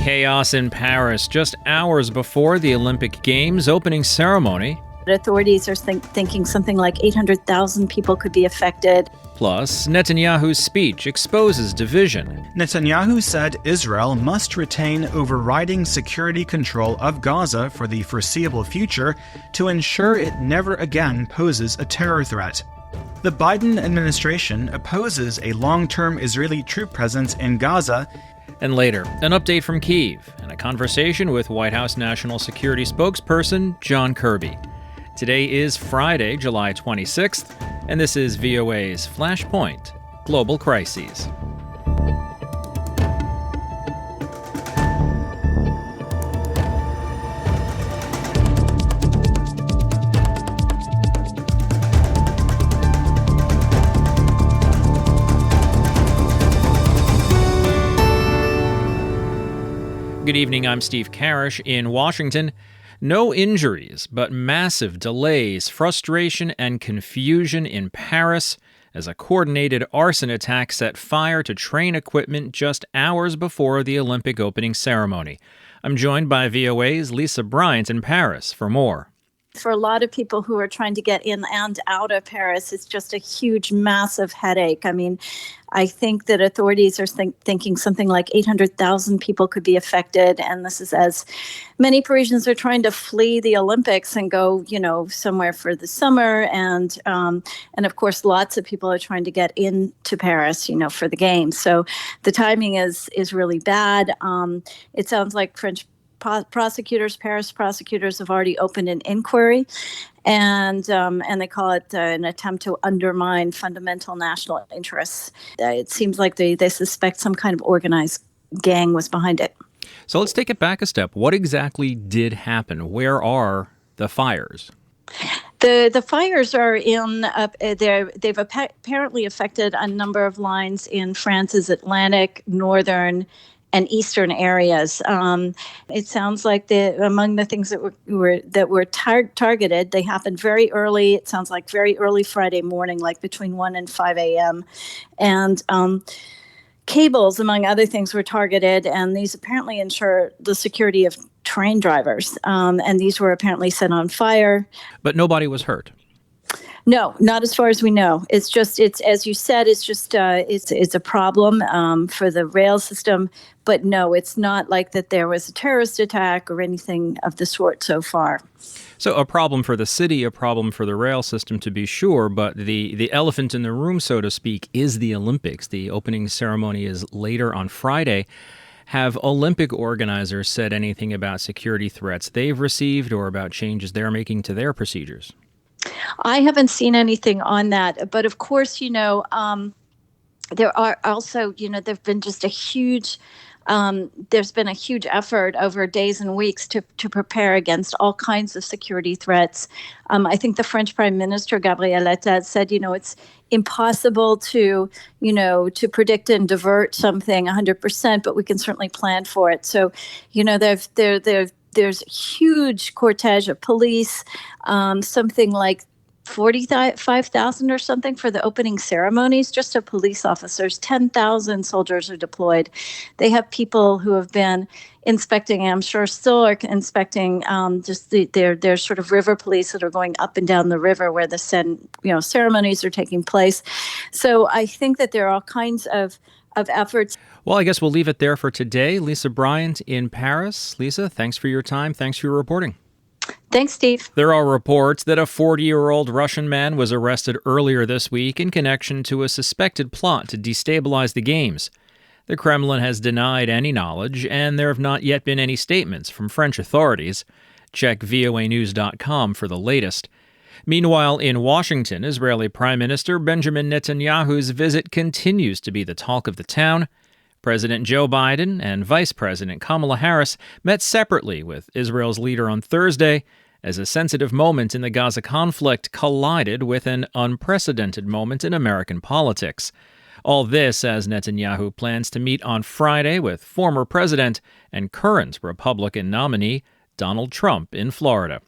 Chaos in Paris just hours before the Olympic Games opening ceremony. Authorities are thinking something like 800,000 people could be affected. Plus, Netanyahu's speech exposes division. Netanyahu said Israel must retain overriding security control of Gaza for the foreseeable future to ensure it never again poses a terror threat. The Biden administration opposes a long-term Israeli troop presence in Gaza. And later, an update from Kyiv and a conversation with White House National Security spokesperson John Kirby. Today is Friday, July 26th, and this is VOA's Flashpoint Global Crises. Good evening, I'm Steve Karish in Washington. No injuries, but massive delays, frustration, and confusion in Paris as a coordinated arson attack set fire to train equipment just hours before the Olympic opening ceremony. I'm joined by VOA's Lisa Bryant in Paris for more. For a lot of people who are trying to get in and out of Paris, it's just a huge, massive headache. I mean, I think that authorities are thinking something like 800,000 people could be affected. And this is as many Parisians are trying to flee the Olympics and go, somewhere for the summer. And of course, lots of people are trying to get into Paris, for the games. So the timing is really bad. It sounds like Paris prosecutors have already opened an inquiry, and they call it an attempt to undermine fundamental national interests. It seems like they suspect some kind of organized gang was behind it. So let's take it back a step. What exactly did happen? Where are the fires? The fires are they've apparently affected a number of lines in France's Atlantic, northern, and eastern areas. It sounds like among the things that were targeted, they happened very early. It sounds like very early Friday morning, like between 1 and 5 a.m. And cables, among other things, were targeted, and these apparently ensure the security of train drivers. And these were apparently set on fire. But nobody was hurt. No, not as far as we know. It's as you said, it's a problem for the rail system. But no, it's not like that there was a terrorist attack or anything of the sort so far. So a problem for the city, a problem for the rail system to be sure, but the elephant in the room, so to speak, is the Olympics. The opening ceremony is later on Friday. Have Olympic organizers said anything about security threats they've received or about changes they're making to their procedures? I haven't seen anything on that, but of course, there are also, there've been just there's been a huge effort over days and weeks to prepare against all kinds of security threats. I think the French Prime Minister, Gabriel Attal, said, it's impossible to predict and divert something 100%, but we can certainly plan for it. So, there's a huge cortege of police, something like 45,000 or something for the opening ceremonies, just of police officers. 10,000 soldiers are deployed. They have people who have been inspecting, and I'm sure still are inspecting, their sort of river police that are going up and down the river where the ceremonies are taking place. So I think that there are all kinds of efforts. Well, I guess we'll leave it there for today. Lisa Bryant in Paris. Lisa, thanks for your time. Thanks for your reporting. Thanks, Steve. There are reports that a 40-year-old Russian man was arrested earlier this week in connection to a suspected plot to destabilize the Games. The Kremlin has denied any knowledge, and there have not yet been any statements from French authorities. Check voanews.com for the latest. Meanwhile, in Washington, Israeli Prime Minister Benjamin Netanyahu's visit continues to be the talk of the town. President Joe Biden and Vice President Kamala Harris met separately with Israel's leader on Thursday as a sensitive moment in the Gaza conflict collided with an unprecedented moment in American politics. All this as Netanyahu plans to meet on Friday with former president and current Republican nominee Donald Trump in Florida.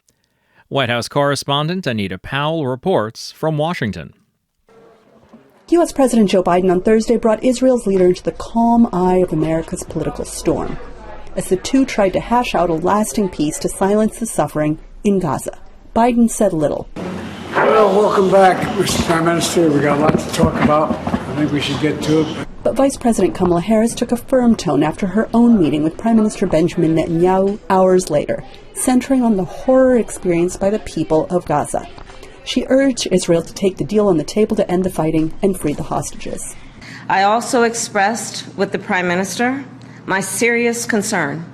White House correspondent Anita Powell reports from Washington. U.S. President Joe Biden on Thursday brought Israel's leader into the calm eye of America's political storm. as the two tried to hash out a lasting peace to silence the suffering in Gaza. Biden said little. Well, welcome back, Mr. Prime Minister. We got a lot to talk about. I think we should get to it. But Vice President Kamala Harris took a firm tone after her own meeting with Prime Minister Benjamin Netanyahu hours later, centering on the horror experienced by the people of Gaza. She urged Israel to take the deal on the table to end the fighting and free the hostages. I also expressed with the Prime Minister my serious concern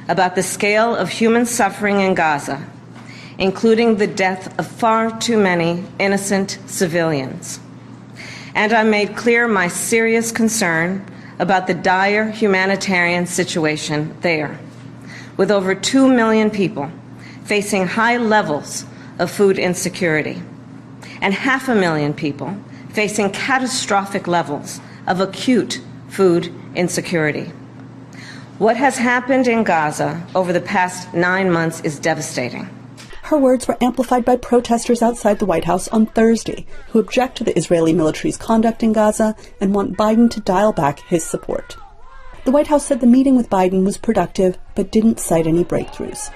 about the scale of human suffering in Gaza, including the death of far too many innocent civilians. And I made clear my serious concern about the dire humanitarian situation there, with over 2 million people facing high levels of food insecurity, and 500,000 people facing catastrophic levels of acute food insecurity. What has happened in Gaza over the past 9 months is devastating. Her words were amplified by protesters outside the White House on Thursday, who object to the Israeli military's conduct in Gaza and want Biden to dial back his support. The White House said the meeting with Biden was productive, but didn't cite any breakthroughs.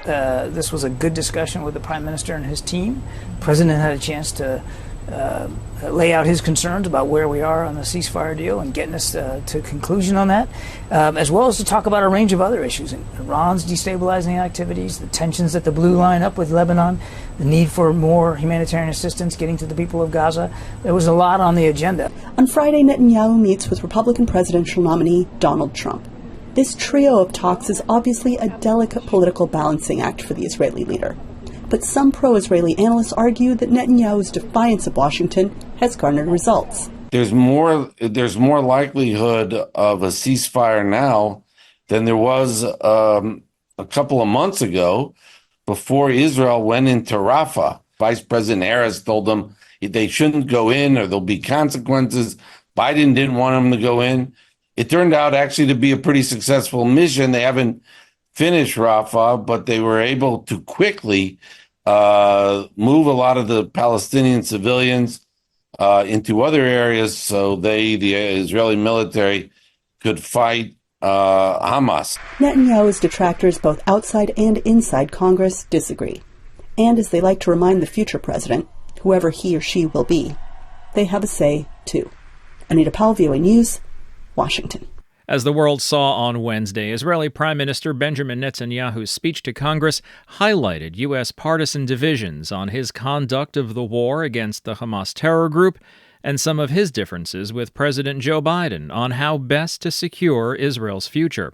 This was a good discussion with the Prime Minister and his team. The President had a chance to lay out his concerns about where we are on the ceasefire deal and getting us to conclusion on that, as well as to talk about a range of other issues. Iran's destabilizing activities, the tensions at the blue line up with Lebanon, the need for more humanitarian assistance getting to the people of Gaza. There was a lot on the agenda. On Friday, Netanyahu meets with Republican presidential nominee Donald Trump. This trio of talks is obviously a delicate political balancing act for the Israeli leader. But some pro-Israeli analysts argue that Netanyahu's defiance of Washington has garnered results. There's more likelihood of a ceasefire now than there was a couple of months ago before Israel went into Rafah. Vice President Harris told them they shouldn't go in or there'll be consequences. Biden didn't want them to go in. It turned out actually to be a pretty successful mission. They haven't finished Rafah, but they were able to quickly move a lot of the Palestinian civilians into other areas so the Israeli military, could fight Hamas. Netanyahu's detractors both outside and inside Congress disagree. And as they like to remind the future president, whoever he or she will be, they have a say too. Anita Powell, VOA News, Washington. As the world saw on Wednesday, Israeli Prime Minister Benjamin Netanyahu's speech to Congress highlighted U.S. partisan divisions on his conduct of the war against the Hamas terror group and some of his differences with President Joe Biden on how best to secure Israel's future.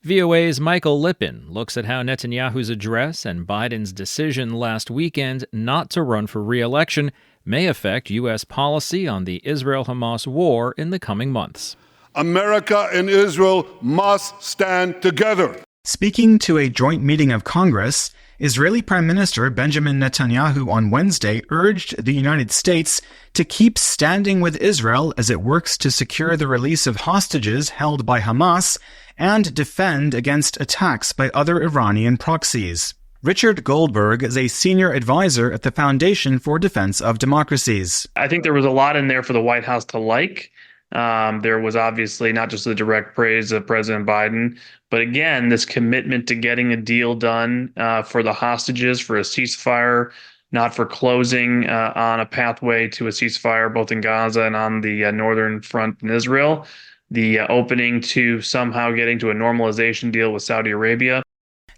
VOA's Michael Lippin looks at how Netanyahu's address and Biden's decision last weekend not to run for re-election may affect U.S. policy on the Israel-Hamas war in the coming months. America and Israel must stand together. Speaking to a joint meeting of Congress, Israeli Prime Minister Benjamin Netanyahu on Wednesday urged the United States to keep standing with Israel as it works to secure the release of hostages held by Hamas and defend against attacks by other Iranian proxies. Richard Goldberg is a senior advisor at the Foundation for Defense of Democracies. I think there was a lot in there for the White House to like. There was obviously not just the direct praise of President Biden, but again, this commitment to getting a deal done for the hostages, for a ceasefire, not for closing on a pathway to a ceasefire, both in Gaza and on the northern front in Israel, the opening to somehow getting to a normalization deal with Saudi Arabia.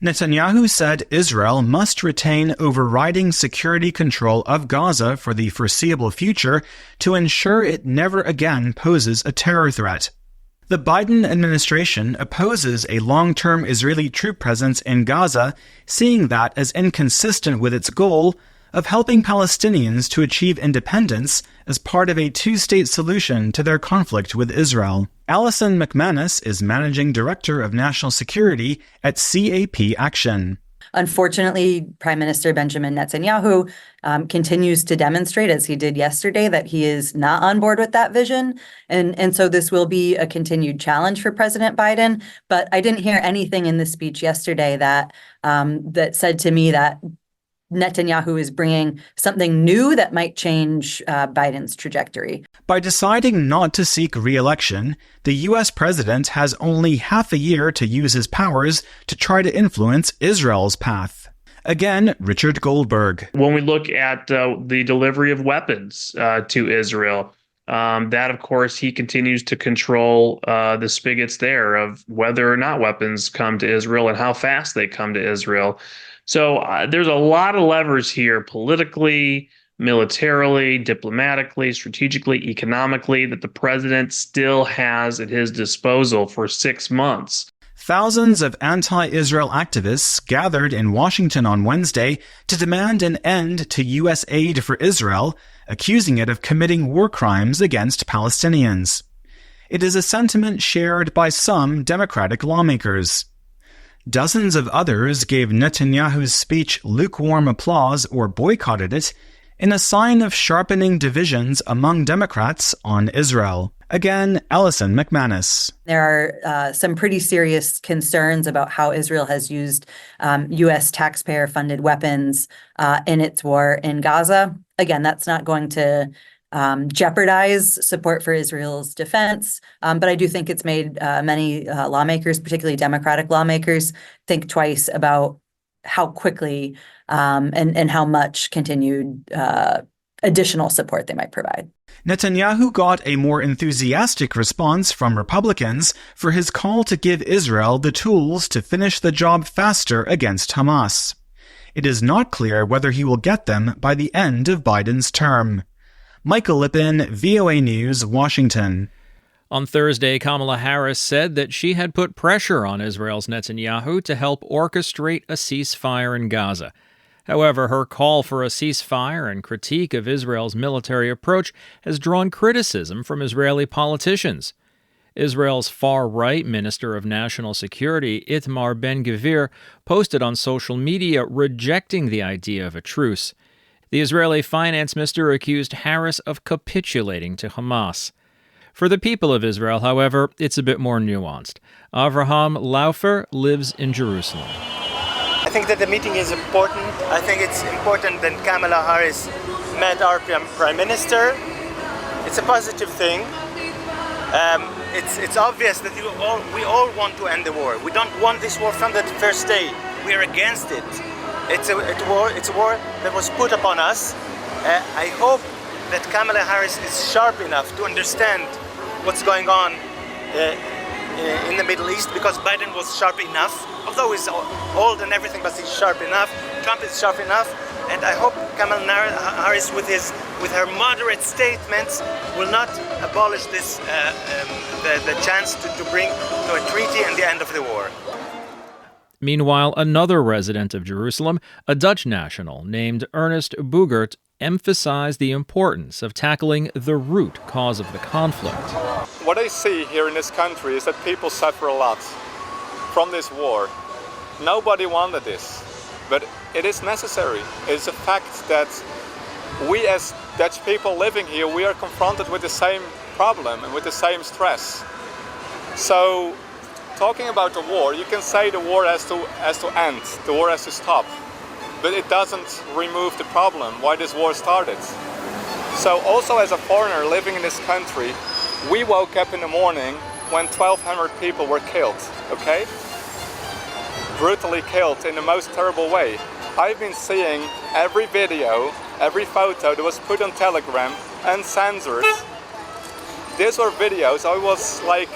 Netanyahu said Israel must retain overriding security control of Gaza for the foreseeable future to ensure it never again poses a terror threat. The Biden administration opposes a long-term Israeli troop presence in Gaza, seeing that as inconsistent with its goal of helping Palestinians to achieve independence as part of a two-state solution to their conflict with Israel. Alison McManus is Managing Director of National Security at CAP Action. Unfortunately, Prime Minister Benjamin Netanyahu continues to demonstrate, as he did yesterday, that he is not on board with that vision. And so this will be a continued challenge for President Biden. But I didn't hear anything in the speech yesterday that that said to me that Netanyahu is bringing something new that might change Biden's trajectory. By deciding not to seek re-election, the U.S. president has only half a year to use his powers to try to influence Israel's path. Again, Richard Goldberg. When we look at the delivery of weapons to Israel, that, of course, he continues to control the spigots there of whether or not weapons come to Israel and how fast they come to Israel. So there's a lot of levers here politically, militarily, diplomatically, strategically, economically that the president still has at his disposal for 6 months. Thousands of anti-Israel activists gathered in Washington on Wednesday to demand an end to U.S. aid for Israel, accusing it of committing war crimes against Palestinians. It is a sentiment shared by some Democratic lawmakers. Dozens of others gave Netanyahu's speech lukewarm applause or boycotted it in a sign of sharpening divisions among Democrats on Israel. Again, Alison McManus. There are some pretty serious concerns about how Israel has used U.S. taxpayer-funded weapons in its war in Gaza. Again, that's not going to jeopardize support for Israel's defense, but I do think it's made many lawmakers, particularly Democratic lawmakers, think twice about how quickly and how much continued additional support they might provide. Netanyahu got a more enthusiastic response from Republicans for his call to give Israel the tools to finish the job faster against Hamas. It is not clear whether he will get them by the end of Biden's term. Michael Lippin, VOA News, Washington. On Thursday, Kamala Harris said that she had put pressure on Israel's Netanyahu to help orchestrate a ceasefire in Gaza. However, her call for a ceasefire and critique of Israel's military approach has drawn criticism from Israeli politicians. Israel's far-right Minister of National Security, Itamar Ben-Gvir, posted on social media rejecting the idea of a truce. The Israeli finance minister accused Harris of capitulating to Hamas. For the people of Israel, however, it's a bit more nuanced. Avraham Laufer lives in Jerusalem. I think that the meeting is important. I think it's important that Kamala Harris met our Prime Minister. It's a positive thing. It's obvious that we all want to end the war. We don't want this war from the first day. We are against it. It's a war that was put upon us. I hope that Kamala Harris is sharp enough to understand what's going on in the Middle East, because Biden was sharp enough. Although he's old and everything, but he's sharp enough. Trump is sharp enough. And I hope Kamala Harris, with her moderate statements, will not abolish this the chance to bring to a treaty and the end of the war. Meanwhile, another resident of Jerusalem, a Dutch national named Ernest Boogert, emphasized the importance of tackling the root cause of the conflict. What I see here in this country is that people suffer a lot from this war. Nobody wanted this, but it is necessary. It's a fact that we as Dutch people living here, we are confronted with the same problem and with the same stress. So, talking about the war, you can say the war has to end, the war has to stop, but it doesn't remove the problem why this war started. So also as a foreigner living in this country, we woke up in the morning when 1,200 people were killed, okay? Brutally killed in the most terrible way. I've been seeing every video, every photo that was put on Telegram and censored. These were videos. I was like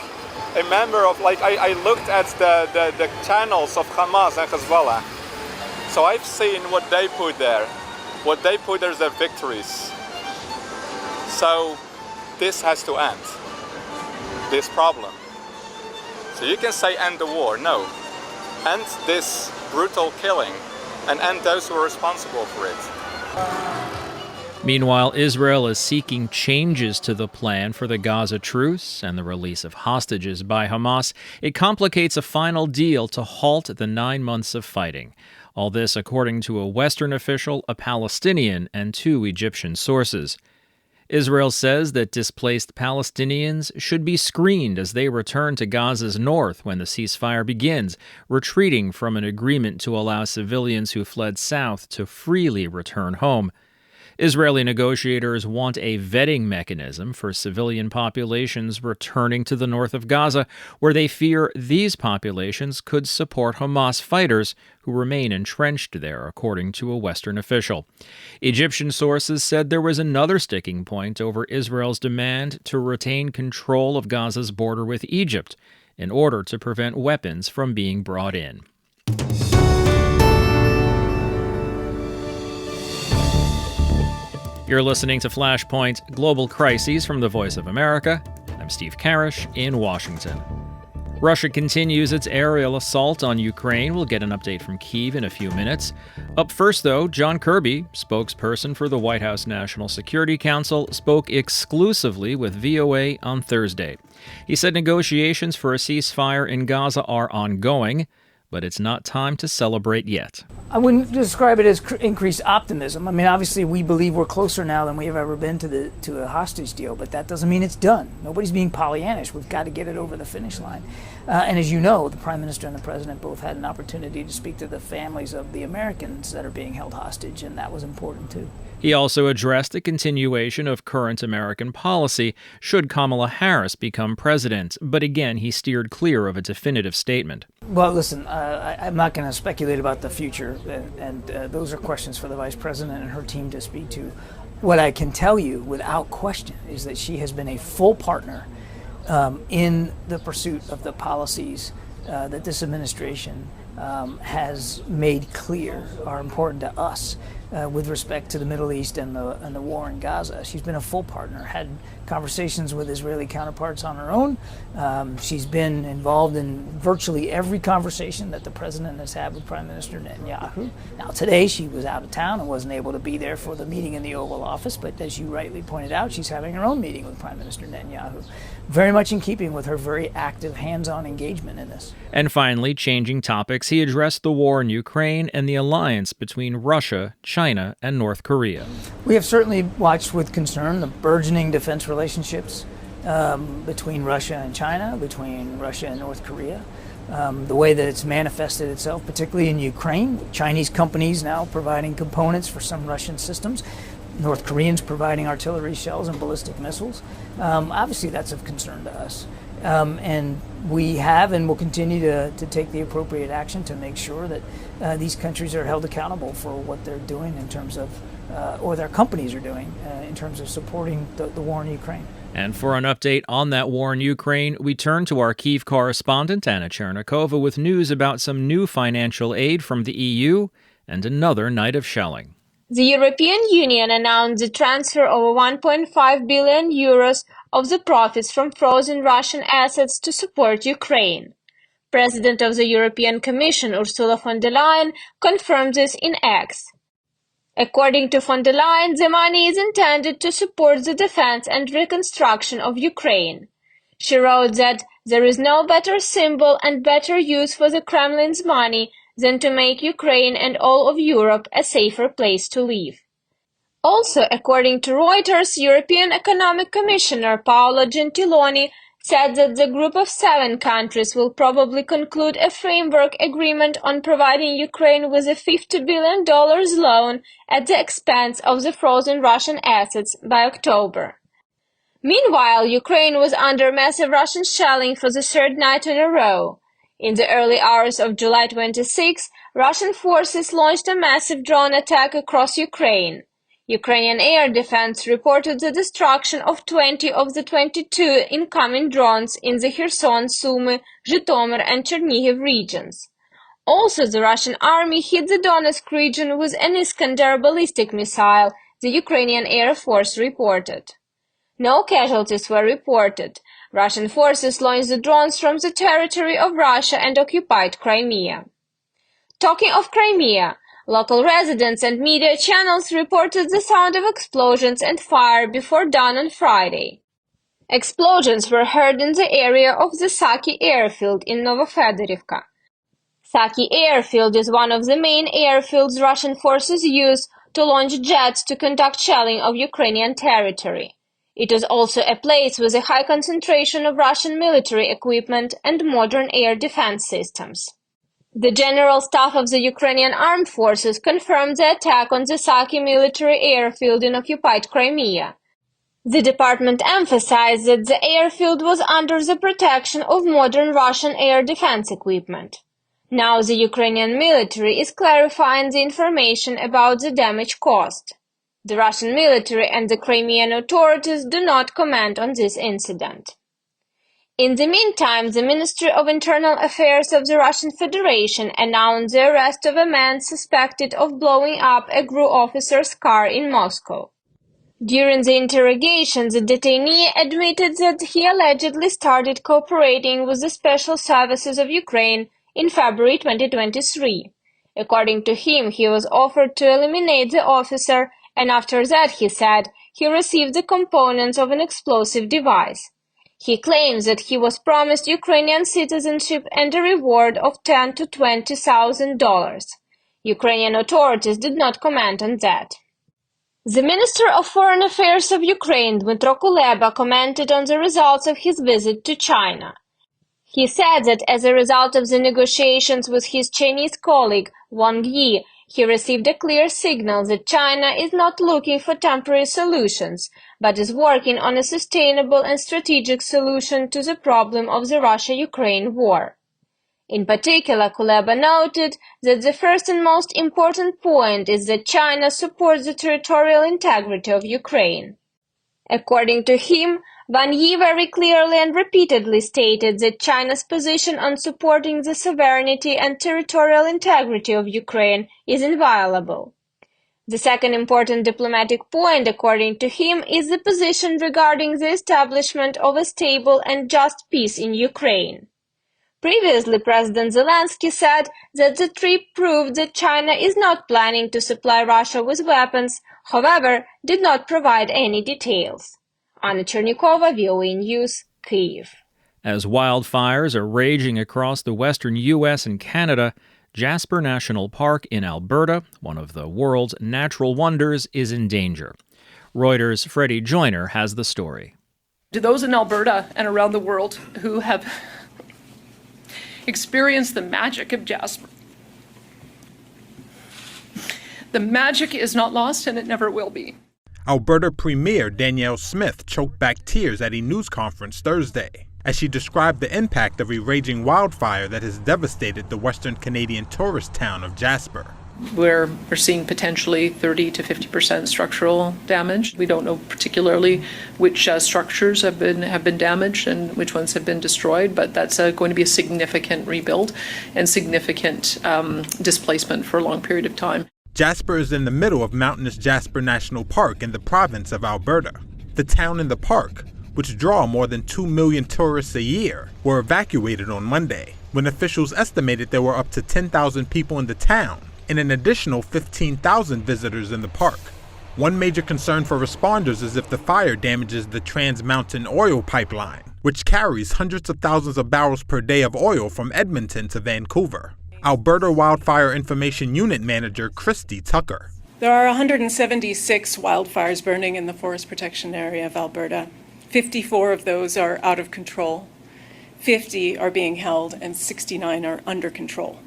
a member of, I looked at the channels of Hamas and Hezbollah. So I've seen what they put there. What they put there is their victories. So this has to end, this problem. So you can say end the war, no. End this brutal killing and end those who are responsible for it. Meanwhile, Israel is seeking changes to the plan for the Gaza truce and the release of hostages by Hamas. It complicates a final deal to halt the 9 months of fighting. All this according to a Western official, a Palestinian, and 2 Egyptian sources. Israel says that displaced Palestinians should be screened as they return to Gaza's north when the ceasefire begins, retreating from an agreement to allow civilians who fled south to freely return home. Israeli negotiators want a vetting mechanism for civilian populations returning to the north of Gaza, where they fear these populations could support Hamas fighters who remain entrenched there, according to a Western official. Egyptian sources said there was another sticking point over Israel's demand to retain control of Gaza's border with Egypt in order to prevent weapons from being brought in. You're listening to Flashpoint Global Crises from the Voice of America. I'm Steve Karish in Washington. Russia continues its aerial assault on Ukraine. We'll get an update from Kyiv in a few minutes. Up first, though, John Kirby, spokesperson for the White House National Security Council, spoke exclusively with VOA on Thursday. He said negotiations for a ceasefire in Gaza are ongoing, but it's not time to celebrate yet. I wouldn't describe it as increased optimism. I mean, obviously, we believe we're closer now than we have ever been to a hostage deal, but that doesn't mean it's done. Nobody's being Pollyannish. We've got to get it over the finish line. And as you know, the Prime Minister and the President both had an opportunity to speak to the families of the Americans that are being held hostage, and that was important, too. He also addressed a continuation of current American policy should Kamala Harris become president, but again, he steered clear of a definitive statement. Well, listen, I'm not going to speculate about the future, and those are questions for the Vice President and her team to speak to. What I can tell you without question is that she has been a full partner in the pursuit of the policies that this administration has made clear are important to us with respect to the Middle East and the war in Gaza. She's been a full partner, had conversations with Israeli counterparts on her own. She's been involved in virtually every conversation that the president has had with Prime Minister Netanyahu. Now, today she was out of town and wasn't able to be there for the meeting in the Oval Office, but as you rightly pointed out, she's having her own meeting with Prime Minister Netanyahu, very much in keeping with her very active hands-on engagement in this. And finally, changing topics, he addressed the war in Ukraine and the alliance between Russia, China, and North Korea. We have certainly watched with concern the burgeoning defense relationships between Russia and China, between Russia and North Korea, the way that it's manifested itself, particularly in Ukraine, with Chinese companies now providing components for some Russian systems, North Koreans providing artillery shells and ballistic missiles. Obviously, that's of concern to us. And we have and will continue to take the appropriate action to make sure that these countries are held accountable for what they're doing in terms of, or their companies are doing in terms of supporting the war in Ukraine. And for an update on that war in Ukraine, we turn to our Kyiv correspondent, Anna Chernikova, with news about some new financial aid from the EU and another night of shelling. The European Union announced the transfer of 1.5 billion euros of the profits from frozen Russian assets to support Ukraine. President of the European Commission, Ursula von der Leyen, confirmed this in X. According to von der Leyen, the money is intended to support the defense and reconstruction of Ukraine. She wrote that there is no better symbol and better use for the Kremlin's money than to make Ukraine and all of Europe a safer place to live. Also, according to Reuters, European Economic Commissioner Paolo Gentiloni said that the group of 7 countries will probably conclude a framework agreement on providing Ukraine with a $50 billion loan at the expense of the frozen Russian assets by October. Meanwhile, Ukraine was under massive Russian shelling for the 3rd night in a row. In the early hours of July 26, Russian forces launched a massive drone attack across Ukraine. Ukrainian air defense reported the destruction of 20 of the 22 incoming drones in the Kherson, Sumy, Zhytomyr and Chernihiv regions. Also, the Russian army hit the Donetsk region with an Iskander ballistic missile, the Ukrainian Air Force reported. No casualties were reported. Russian forces launched the drones from the territory of Russia and occupied Crimea. Talking of Crimea, local residents and media channels reported the sound of explosions and fire before dawn on Friday. Explosions were heard in the area of the Saki airfield in Novofedorivka. Saki airfield is one of the main airfields Russian forces use to launch jets to conduct shelling of Ukrainian territory. It was also a place with a high concentration of Russian military equipment and modern air defense systems. The General Staff of the Ukrainian Armed Forces confirmed the attack on the Saki military airfield in occupied Crimea. The department emphasized that the airfield was under the protection of modern Russian air defense equipment. Now the Ukrainian military is clarifying the information about the damage caused. The Russian military and the Crimean authorities do not comment on this incident. In the meantime, the Ministry of Internal Affairs of the Russian Federation announced the arrest of a man suspected of blowing up a GRU officer's car in Moscow. During the interrogation, the detainee admitted that he allegedly started cooperating with the Special Services of Ukraine in February 2023. According to him, he was offered to eliminate the officer, and after that, he said, he received the components of an explosive device. He claims that he was promised Ukrainian citizenship and a reward of $10,000 to $20,000. Ukrainian authorities did not comment on that. The Minister of Foreign Affairs of Ukraine, Dmytro Kuleba, commented on the results of his visit to China. He said that as a result of the negotiations with his Chinese colleague, Wang Yi, he received a clear signal that China is not looking for temporary solutions, but is working on a sustainable and strategic solution to the problem of the Russia-Ukraine war. In particular, Kuleba noted that the first and most important point is that China supports the territorial integrity of Ukraine. According to him, Wang Yi very clearly and repeatedly stated that China's position on supporting the sovereignty and territorial integrity of Ukraine is inviolable. The second important diplomatic point, according to him, is the position regarding the establishment of a stable and just peace in Ukraine. Previously, President Zelensky said that the trip proved that China is not planning to supply Russia with weapons, however, did not provide any details. Anna Chernikova, VOA News, Kyiv. As wildfires are raging across the western U.S. and Canada, Jasper National Park in Alberta, one of the world's natural wonders, is in danger. Reuters' Freddie Joyner has the story. To those in Alberta and around the world who have experienced the magic of Jasper, the magic is not lost and it never will be. Alberta Premier Danielle Smith choked back tears at a news conference Thursday as she described the impact of a raging wildfire that has devastated the western Canadian tourist town of Jasper. We're seeing potentially 30 to 50% structural damage. We don't know particularly which structures have been damaged and which ones have been destroyed, but that's going to be a significant rebuild and significant displacement for a long period of time. Jasper is in the middle of mountainous Jasper National Park in the province of Alberta. The town and the park, which draw more than 2 million tourists a year, were evacuated on Monday, when officials estimated there were up to 10,000 people in the town and an additional 15,000 visitors in the park. One major concern for responders is if the fire damages the Trans Mountain oil pipeline, which carries hundreds of thousands of barrels per day of oil from Edmonton to Vancouver. Alberta Wildfire Information Unit Manager Christy Tucker. There are 176 wildfires burning in the forest protection area of Alberta. 54 of those are out of control, 50 are being held, and 69 are under control.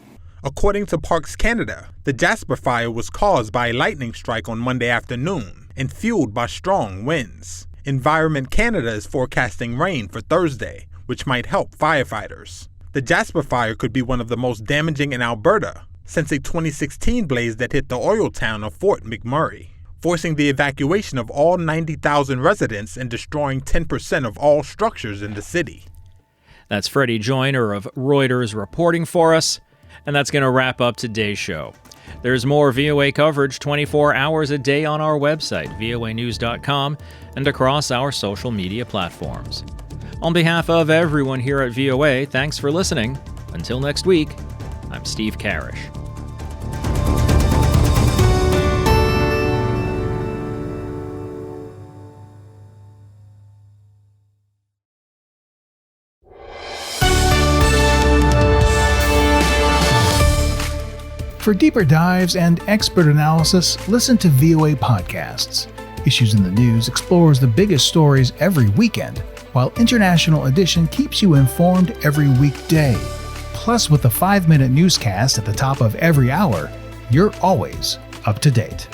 According to Parks Canada, the Jasper fire was caused by a lightning strike on Monday afternoon and fueled by strong winds. Environment Canada is forecasting rain for Thursday, which might help firefighters. The Jasper fire could be one of the most damaging in Alberta since a 2016 blaze that hit the oil town of Fort McMurray, forcing the evacuation of all 90,000 residents and destroying 10% of all structures in the city. That's Freddie Joyner of Reuters reporting for us, and that's going to wrap up today's show. There's more VOA coverage 24 hours a day on our website, voanews.com, and across our social media platforms. On behalf of everyone here at VOA, thanks for listening. Until next week, I'm Steve Karish. For deeper dives and expert analysis, listen to VOA Podcasts. Issues in the News explores the biggest stories every weekend, while International Edition keeps you informed every weekday. Plus, with the 5-minute newscast at the top of every hour, you're always up to date.